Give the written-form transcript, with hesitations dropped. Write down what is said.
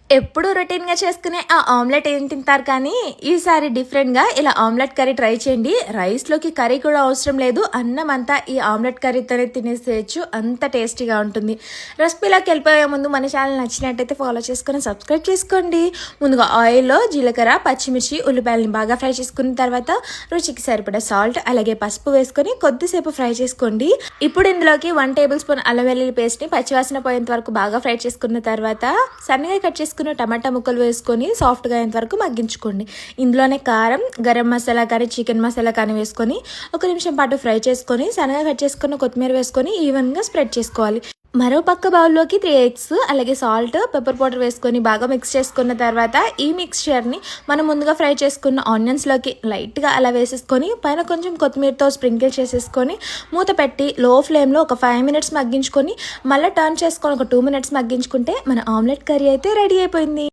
ఎప్పుడు రొటీన్‌గా చేసుకునే ఆ ఆమ్లెట్ ఏం తింటారు కానీ, ఈసారి డిఫరెంట్‌గా ఇలా ఆమ్లెట్ కర్రీ ట్రై చేయండి. రైస్‌లోకి కర్రీ కూడా అవసరం లేదు. అన్నం అంతా ఈ ఆమ్లెట్ కర్రీతోనే తినేసేయొచ్చు. అంత టేస్టీగా ఉంటుంది. రెసిపీలోకి వెళ్ళిపోయే ముందు మన ఛానల్ నచ్చినట్టయితే ఫాలో చేసుకొని సబ్స్క్రైబ్ చేసుకోండి. ముందుగా ఆయిల్‌లో జీలకర్ర, పచ్చిమిర్చి, ఉల్లిపాయలని బాగా ఫ్రై చేసుకున్న తర్వాత రుచికి సరిపడా సాల్ట్ అలాగే పసుపు వేసుకొని కొద్దిసేపు ఫ్రై చేసుకోండి. ఇప్పుడు ఇందులోకి 1 టేబుల్ స్పూన్ అల్లం వెల్లుల్లి పేస్ట్‌ని పచ్చివాసన పోయేంత వరకు బాగా ఫ్రై చేసుకున్న తర్వాత సన్నగా కట్ చేసుకున్న టమాటా ముక్కలు వేసుకొని సాఫ్ట్గా అయ్యేంత వరకు మగ్గించుకోండి. ఇందులోనే కారం, గరం మసాలా కానీ చికెన్ మసాలా కానీ వేసుకొని 1 నిమిషం పాటు ఫ్రై చేసుకొని సన్నగా కట్ చేసుకున్న కొత్తిమీర వేసుకొని ఈవెన్గా స్ప్రెడ్ చేసుకోవాలి. మరో పక్క బౌల్లోకి 3 ఎగ్స్ అలాగే సాల్ట్, పెప్పర్ పౌడర్ వేసుకొని బాగా మిక్స్ చేసుకున్న తర్వాత ఈ మిక్స్చర్ని మనం ముందుగా ఫ్రై చేసుకున్న ఆనియన్స్లోకి లైట్గా అలా వేసేసుకొని పైన కొంచెం కొత్తిమీరతో స్ప్రింకిల్ చేసేసుకొని మూత పెట్టి లో ఫ్లేమ్లో ఒక 5 మినిట్స్ మగ్గించుకొని మళ్ళీ టర్న్ చేసుకొని ఒక 2 మినిట్స్ మగ్గించుకుంటే మన ఆమ్లెట్ కర్రీ అయితే రెడీ అయిపోయింది.